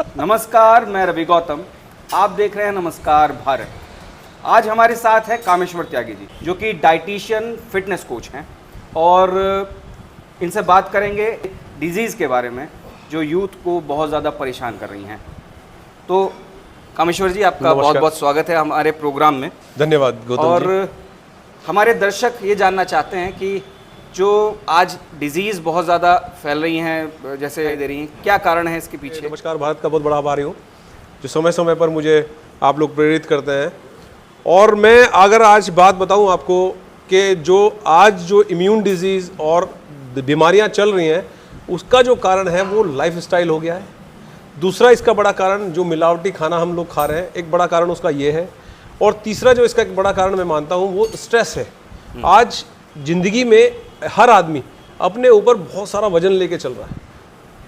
नमस्कार, मैं रवि गौतम। आप देख रहे हैं नमस्कार भारत। आज हमारे साथ है कामेश्वर त्यागी जी, जो कि डाइटिशियन फिटनेस कोच हैं, और इनसे बात करेंगे डिजीज़ के बारे में जो यूथ को बहुत ज़्यादा परेशान कर रही हैं। तो कामेश्वर जी, आपका बहुत बहुत स्वागत है हमारे प्रोग्राम में। धन्यवाद गौतम और जी। हमारे दर्शक ये जानना चाहते हैं कि जो आज डिजीज़ बहुत ज़्यादा फैल रही हैं, जैसे दे रही हैं, क्या कारण है इसके पीछे? नमस्कार भारत का बहुत बड़ा आभारी हूँ जो समय समय पर मुझे आप लोग प्रेरित करते हैं। और मैं अगर आज बात बताऊँ आपको कि जो आज जो इम्यून डिजीज़ और बीमारियाँ चल रही हैं, उसका जो कारण है वो लाइफस्टाइल हो गया है। दूसरा इसका बड़ा कारण जो मिलावटी खाना हम लोग खा रहे हैं, एक बड़ा कारण उसका ये है। और तीसरा जो इसका एक बड़ा कारण मैं मानता हूँ वो स्ट्रेस है। आज ज़िंदगी में हर आदमी अपने ऊपर बहुत सारा वजन लेके चल रहा है,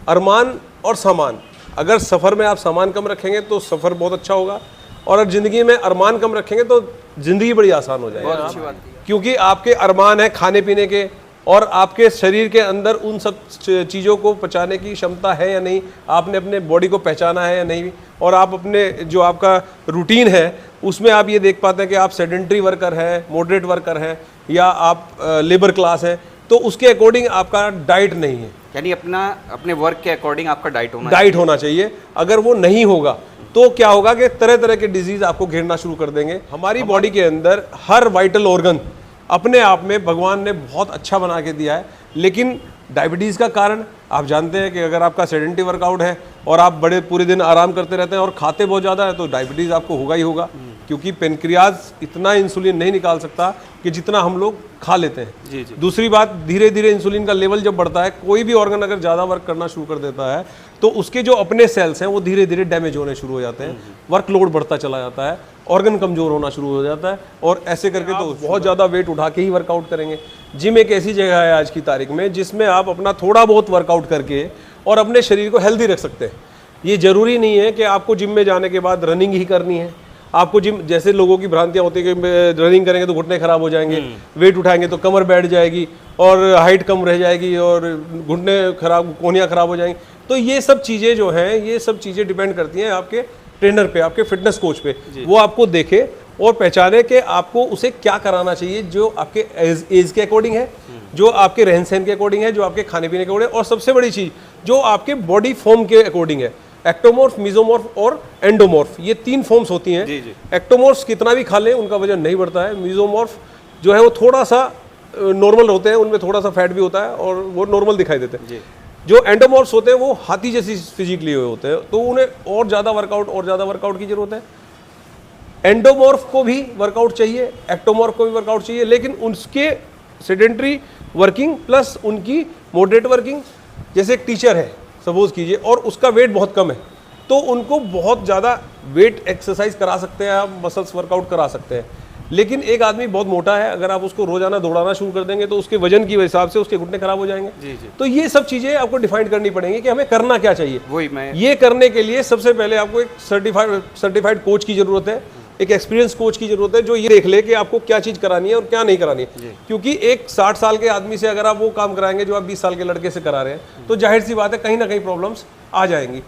अरमान और सामान। अगर सफ़र में आप सामान कम रखेंगे तो सफ़र बहुत अच्छा होगा, और अगर ज़िंदगी में अरमान कम रखेंगे तो ज़िंदगी बड़ी आसान हो जाएगी। बहुत अच्छी बात है। क्योंकि आपके अरमान है खाने पीने के, और आपके शरीर के अंदर उन सब चीज़ों को पचाने की क्षमता है या नहीं, आपने अपने बॉडी को पहचाना है या नहीं, और आप अपने जो आपका रूटीन है उसमें आप ये देख पाते हैं कि आप सेडेंट्री वर्कर है, मॉडरेट वर्कर है, या आप लेबर क्लास है, तो उसके अकॉर्डिंग आपका डाइट नहीं है। यानी अपने वर्क के अकॉर्डिंग आपका डाइट होना चाहिए। अगर वो नहीं होगा तो क्या होगा कि तरह तरह के डिजीज आपको घेरना शुरू कर देंगे। हमारी बॉडी के अंदर हर वाइटल ऑर्गन अपने आप में भगवान ने बहुत अच्छा बना के दिया है, लेकिन डायबिटीज़ का कारण आप जानते हैं कि अगर आपका सेडेंटरी वर्कआउट है और आप बड़े पूरे दिन आराम करते रहते हैं और खाते बहुत ज़्यादा है तो डायबिटीज़ आपको होगा ही होगा, क्योंकि पेनक्रियाज इतना इंसुलिन नहीं निकाल सकता कि जितना हम लोग खा लेते हैं। जी जी। दूसरी बात, धीरे धीरे इंसुलिन का लेवल जब बढ़ता है, कोई भी ऑर्गन अगर ज़्यादा वर्क करना शुरू कर देता है तो उसके जो अपने सेल्स हैं वो धीरे धीरे डैमेज होने शुरू हो जाते हैं, वर्कलोड बढ़ता चला जाता है, ऑर्गन कमज़ोर होना शुरू हो जाता है, और ऐसे करके तो बहुत ज़्यादा वेट उठा के ही वर्कआउट करेंगे। जिम एक ऐसी जगह है आज की तारीख में जिसमें आप अपना थोड़ा बहुत वर्कआउट करके और अपने शरीर को हेल्दी रख सकते हैं। ये ज़रूरी नहीं है कि आपको जिम में जाने के बाद रनिंग ही करनी है। आपको जिम, जैसे लोगों की भ्रांतियाँ होती है कि रनिंग करेंगे तो घुटने खराब हो जाएंगे, वेट उठाएंगे तो कमर बैठ जाएगी और हाइट कम रह जाएगी और घुटने खराब, कोहनियाँ खराब हो जाएंगी। तो ये सब चीज़ें जो हैं, ये सब चीज़ें डिपेंड करती हैं आपके ट्रेनर पे, आपके फिटनेस कोच पे। वो आपको देखे और पहचाने कि आपको उसे क्या कराना चाहिए, जो आपके एज के अकॉर्डिंग है, जो आपके रहन सहन के अकॉर्डिंग है, जो आपके खाने पीने के अकॉर्डिंग है, और सबसे बड़ी चीज़ जो आपके बॉडी फॉर्म के अकॉर्डिंग है। एक्टोमॉर्फ, मीजोमॉर्फ और एंडोमॉर्फ, ये 3 फॉर्म्स होती हैं। एक्टोमॉर्फ कितना भी खा लें उनका वजन नहीं बढ़ता है। मीजोमॉर्फ जो है वो थोड़ा सा नॉर्मल होते हैं, उनमें थोड़ा सा फैट भी होता है और वो नॉर्मल दिखाई देते हैं। जो एंडोमॉर्फ्स होते हैं वो हाथी जैसी फिजिक लिए हुए होते हैं, तो उन्हें और ज़्यादा वर्कआउट की जरूरत है। एंडोमॉर्फ को भी वर्कआउट चाहिए, एक्टोमॉर्फ को भी वर्कआउट चाहिए, लेकिन उसके सेडेंट्री वर्किंग प्लस उनकी मॉडरेट वर्किंग, जैसे एक टीचर है सपोज कीजिए और उसका वेट बहुत कम है, तो उनको बहुत ज़्यादा वेट एक्सरसाइज करा सकते हैं, आप मसल्स वर्कआउट करा सकते हैं। लेकिन एक आदमी बहुत मोटा है, अगर आप उसको रोजाना दौड़ाना शुरू कर देंगे तो उसके वजन की हिसाब से उसके घुटने खराब हो जाएंगे। जी। तो ये सब चीज़ें आपको डिफाइन करनी पड़ेंगी कि हमें करना क्या चाहिए। ये करने के लिए सबसे पहले आपको एक सर्टिफाइड कोच की ज़रूरत है, एक एक्सपीरियंस कोच की जरूरत है, जो ये देख ले कि आपको क्या चीज़ करानी है और क्या नहीं करानी है। क्योंकि एक 60 साल के आदमी से अगर आप वो काम कराएंगे जो आप 20 साल के लड़के से करा रहे हैं, तो जाहिर सी बात है कहीं ना कहीं प्रॉब्लम्स आ जाएंगी।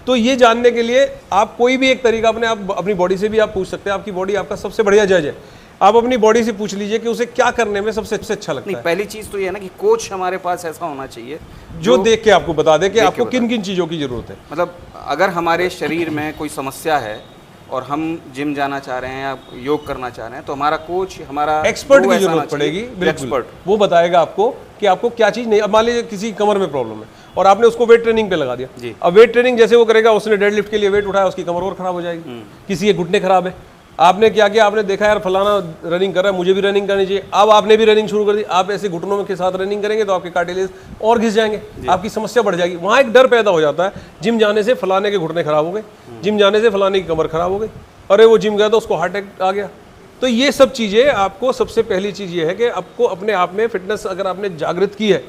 तो ये जानने के लिए आप कोई भी एक तरीका अपनी बॉडी से भी आप पूछ सकते हैं। आपकी बॉडी आपका सबसे बढ़िया जज है। आप अपनी बॉडी से पूछ लीजिए कि उसे क्या करने में सबसे अच्छा लगता है। पहली चीज़ तो ये है ना कि कोच हमारे पास ऐसा होना चाहिए जो देख के आपको बता दे कि आपको किन किन चीज़ों की जरूरत है। मतलब अगर हमारे शरीर में कोई समस्या है और हम जिम जाना चाह रहे हैं या योग करना चाह रहे हैं, तो हमारा कोच, हमारा एक्सपर्ट की जरूरत पड़ेगी। बिल्कुल, वो बताएगा आपको कि आपको क्या चीज़ नहीं। अब मान लीजिए किसी कमर में प्रॉब्लम है और आपने उसको वेट ट्रेनिंग पे लगा दिया। अब वेट ट्रेनिंग जैसे वो करेगा, उसने डेडलिफ्ट के लिए वेट उठाया, उसकी कमर और खराब हो जाएगी। किसी के घुटने खराब है, आपने क्या किया, आपने देखा यार फलाना रनिंग कर रहा है, मुझे भी रनिंग करनी चाहिए। अब आपने भी रनिंग शुरू कर दी। आप ऐसे घुटनों के साथ रनिंग करेंगे तो आपके कार्टिलेज और घिस जाएंगे, आपकी समस्या बढ़ जाएगी। वहाँ एक डर पैदा हो जाता है, जिम जाने से फलाने के घुटने खराब हो गए, जिम जाने से फलाने की कमर खराब हो गई, अरे वो जिम गया तो उसको हार्ट अटैक आ गया। तो ये सब चीज़ें आपको, सबसे पहली चीज़ ये है कि आपको अपने आप में फिटनेस अगर आपने जागृत की है,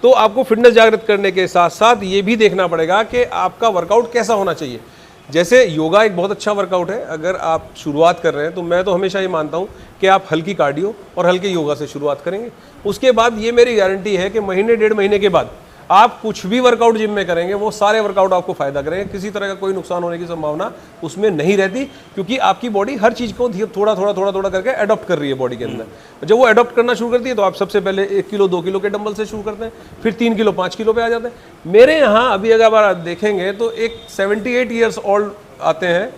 तो आपको फिटनेस जागृत करने के साथ साथ ये भी देखना पड़ेगा कि आपका वर्कआउट कैसा होना चाहिए। जैसे योगा एक बहुत अच्छा वर्कआउट है। अगर आप शुरुआत कर रहे हैं तो मैं तो हमेशा ये मानता हूँ कि आप हल्की कार्डियो और हल्के योगा से शुरुआत करेंगे। उसके बाद ये मेरी गारंटी है कि महीने 1.5 महीने के बाद आप कुछ भी वर्कआउट जिम में करेंगे वो सारे वर्कआउट आपको फायदा करेंगे, किसी तरह का कोई नुकसान होने की संभावना उसमें नहीं रहती, क्योंकि आपकी बॉडी हर चीज़ को थोड़ा थोड़ा करके अडॉप्ट कर रही है बॉडी के अंदर। जब वो अडॉप्ट करना शुरू करती है तो आप सबसे पहले 1 किलो 2 किलो के डंबल से शुरू करते हैं, फिर 3 किलो 5 किलो पे आ जाते हैं। मेरे यहाँ अभी अगर आप देखेंगे तो एक 78 ईयर्स ओल्ड आते हैं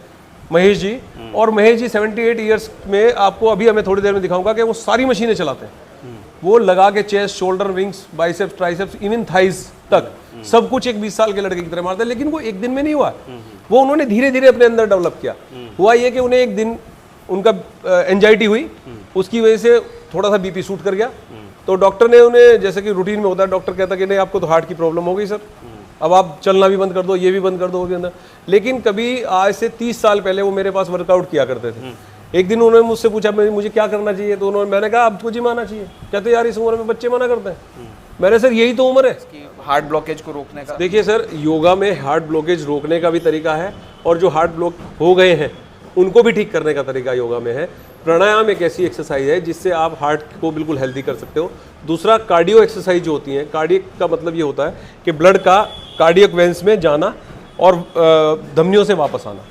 महेश जी, और महेश जी 78 ईयर्स में आपको अभी हमें थोड़ी देर में दिखाऊंगा कि वो सारी मशीनें चलाते हैं। वो लगा के chest, shoulder, wings, biceps, triceps, even thighs तक सब कुछ एक 20 साल के लड़के की तरह मारते हैं। लेकिन वो एक दिन में नहीं हुआ, वो उन्होंने धीरे धीरे अपने अंदर डेवलप किया। हुआ ये कि उन्हें एक दिन उनका एंजाइटी हुई, उसकी वजह से थोड़ा सा बीपी शूट कर गया, तो डॉक्टर ने उन्हें, जैसे कि रूटीन में होता है, डॉक्टर कहता कि नहीं आपको तो हार्ट की प्रॉब्लम हो गई सर, अब आप चलना भी बंद कर दो, ये भी बंद कर दो, वो भी अंदर। लेकिन कभी आज से 30 साल पहले वो मेरे पास वर्कआउट किया करते थे। एक दिन उन्होंने मुझसे पूछा मुझे क्या करना चाहिए, तो मैंने कहा आपको जिम आना चाहिए। कहते यार इस उम्र में बच्चे मना करते हैं। मैंने सर यही तो उम्र है हार्ट ब्लॉकेज को रोकने का। देखिए सर, योगा में हार्ट ब्लॉकेज रोकने का भी तरीका है, और जो हार्ट ब्लॉक हो गए हैं उनको भी ठीक करने का तरीका योगा में है। प्राणायाम एक ऐसी एक्सरसाइज है जिससे आप हार्ट को बिल्कुल हेल्दी कर सकते हो। दूसरा, कार्डियो एक्सरसाइज जो होती है, कार्डियक का मतलब ये होता है कि ब्लड का कार्डियक वेंस में जाना और धमनियों से वापस आना।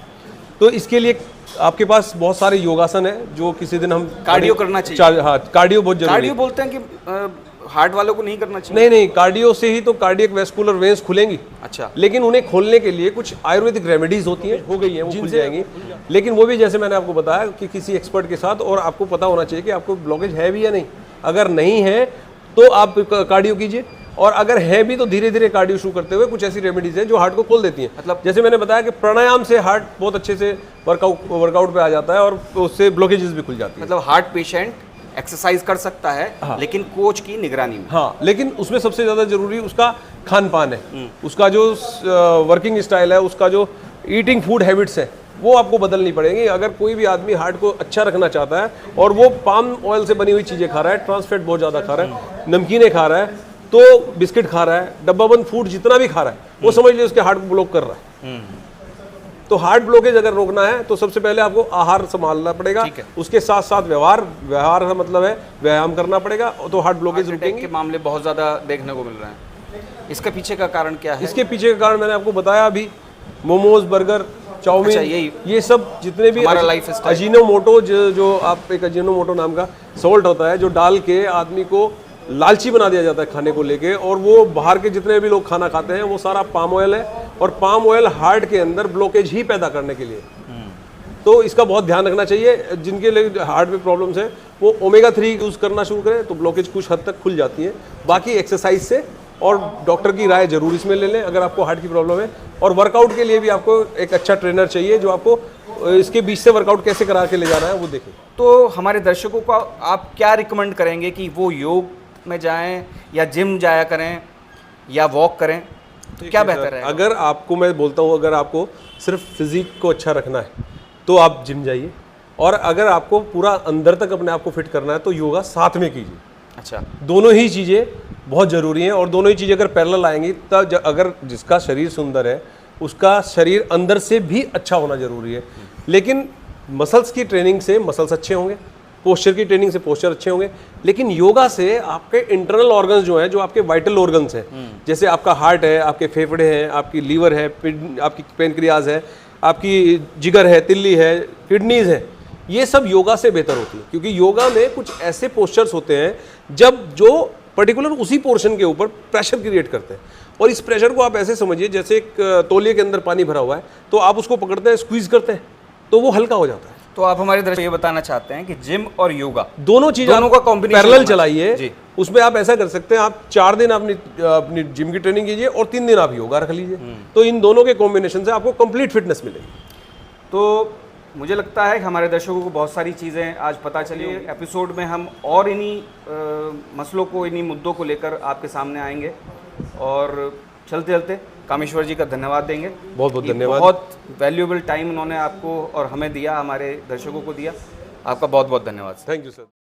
तो इसके लिए आपके पास बहुत सारे योगासन है जो किसी दिन हम कार्डियो करना चाहिए। हाँ, कार्डियो बहुत जरूरी है। कार्डियो बोलते हैं कि हार्ट वालों को नहीं करना चाहिए। नहीं, कार्डियो से ही तो कार्डियक वेस्कुलर वेंस खुलेंगी। अच्छा। लेकिन उन्हें खोलने के लिए कुछ आयुर्वेदिक रेमेडीज होती हैं, हो गई हैं, वो खुल जाएंगी। लेकिन वो भी जैसे मैंने आपको बताया कि किसी एक्सपर्ट के साथ, और आपको पता होना चाहिए कि आपको ब्लॉकेज है भी या नहीं। अगर नहीं है तो आप कार्डियो कीजिए, और अगर है भी तो धीरे धीरे कार्डियो शुरू करते हुए कुछ ऐसी रेमेडीज हैं जो हार्ट को खोल देती हैं। मतलब जैसे मैंने बताया कि प्राणायाम से हार्ट बहुत अच्छे से वर्कआउट पे आ जाता है, और उससे ब्लॉकेजेस भी खुल जाती है। मतलब हार्ट पेशेंट एक्सरसाइज कर सकता है, हाँ। लेकिन कोच की निगरानी में। हाँ, लेकिन उसमें सबसे ज़्यादा जरूरी उसका खान पान है, उसका जो वर्किंग स्टाइल है, उसका जो ईटिंग फूड हैबिट्स है, वो आपको बदलनी पड़ेगी। अगर कोई भी आदमी हार्ट को अच्छा रखना चाहता है और वो पाम ऑयल से बनी हुई चीज़ें खा रहा है, ट्रांस फैट बहुत ज़्यादा खा रहा है, नमकीनें खा रहा है, तो बिस्किट खा रहा है, डब्बाबंद फूड जितना भी खा रहा है, वो समझ लीजिए उसके हार्ट को ब्लॉक कर रहा है। तो हार्ट ब्लॉकेज अगर रोकना है तो सबसे पहले आपको आहार संभालना पड़ेगा, उसके साथ साथ व्यवहार का मतलब है व्यायाम करना पड़ेगा, तो हार्ट ब्लॉकेज रुकेंगे। के मामले बहुत ज़्यादा देखने को मिल रहे हैं। इसके पीछे का कारण क्या है? इसके पीछे का कारण मैंने आपको बताया अभी, मोमोज, बर्गर, चाउमीन, ये सब जितने भी अजीनोमोटो, जो आप एक अजीनोमोटो नाम का सॉल्ट होता है जो डाल के आदमी को लालची बना दिया जाता है खाने को लेके, और वो बाहर के जितने भी लोग खाना खाते हैं वो सारा पाम ऑयल है, और पाम ऑयल हार्ट के अंदर ब्लॉकेज ही पैदा करने के लिए। तो इसका बहुत ध्यान रखना चाहिए। जिनके लिए हार्ट में प्रॉब्लम्स है वो ओमेगा 3 यूज़ करना शुरू करें तो ब्लॉकेज कुछ हद तक खुल जाती है। बाकी एक्सरसाइज से और डॉक्टर की राय जरूर इसमें ले लें अगर आपको हार्ट की प्रॉब्लम है। और वर्कआउट के लिए भी आपको एक अच्छा ट्रेनर चाहिए जो आपको इसके बीच से वर्कआउट कैसे करा के ले जाना है वो देखें। तो हमारे दर्शकों को आप क्या रिकमेंड करेंगे कि वो योग में जाएं या जिम जाया करें या वॉक करें, तो क्या बेहतर है? अगर आपको, मैं बोलता हूँ, अगर आपको सिर्फ फिजिक को अच्छा रखना है तो आप जिम जाइए, और अगर आपको पूरा अंदर तक अपने आप को फिट करना है तो योगा साथ में कीजिए। अच्छा, दोनों ही चीज़ें बहुत ज़रूरी हैं, और दोनों ही चीज़ें अगर पैरेलल आएंगी तब अगर जिसका शरीर सुंदर है उसका शरीर अंदर से भी अच्छा होना ज़रूरी है। लेकिन मसल्स की ट्रेनिंग से मसल्स अच्छे होंगे, पोस्चर की ट्रेनिंग से पोस्चर अच्छे होंगे, लेकिन योगा से आपके इंटरनल ऑर्गन्स जो हैं, जो आपके वाइटल ऑर्गन्स हैं, जैसे आपका हार्ट है, आपके फेफड़े हैं, आपकी लीवर है, आपकी पेनक्रियाज है, आपकी जिगर है, तिल्ली है, किडनीज है, ये सब योगा से बेहतर होती है। क्योंकि योगा में कुछ ऐसे पोस्चर्स होते हैं जब जो पर्टिकुलर उसी पोर्शन के ऊपर प्रेशर क्रिएट करते हैं, और इस प्रेशर को आप ऐसे समझिए जैसे एक तौलिए के अंदर पानी भरा हुआ है, तो आप उसको पकड़ते हैं, स्क्वीज करते हैं, तो वो हल्का हो जाता है। तो आप हमारे दर्शकों को ये बताना चाहते हैं कि जिम और योगा दोनों का कॉम्बिनेशन पैरेलल चलाइए। उसमें आप ऐसा कर सकते हैं, आप 4 दिन अपनी जिम की ट्रेनिंग कीजिए और 3 दिन आप योगा रख लीजिए, तो इन दोनों के कॉम्बिनेशन से आपको कंप्लीट फिटनेस मिलेगी। तो मुझे लगता है कि हमारे दर्शकों को बहुत सारी चीज़ें आज पता चली। एपिसोड में हम और इन्हीं मसलों को, इन्हीं मुद्दों को लेकर आपके सामने आएंगे, और चलते चलते कामेश्वर जी का धन्यवाद देंगे। बहुत बहुत धन्यवाद। बहुत वैल्यूएबल टाइम उन्होंने आपको और हमें दिया, हमारे दर्शकों को दिया। आपका बहुत बहुत धन्यवाद। Thank you sir.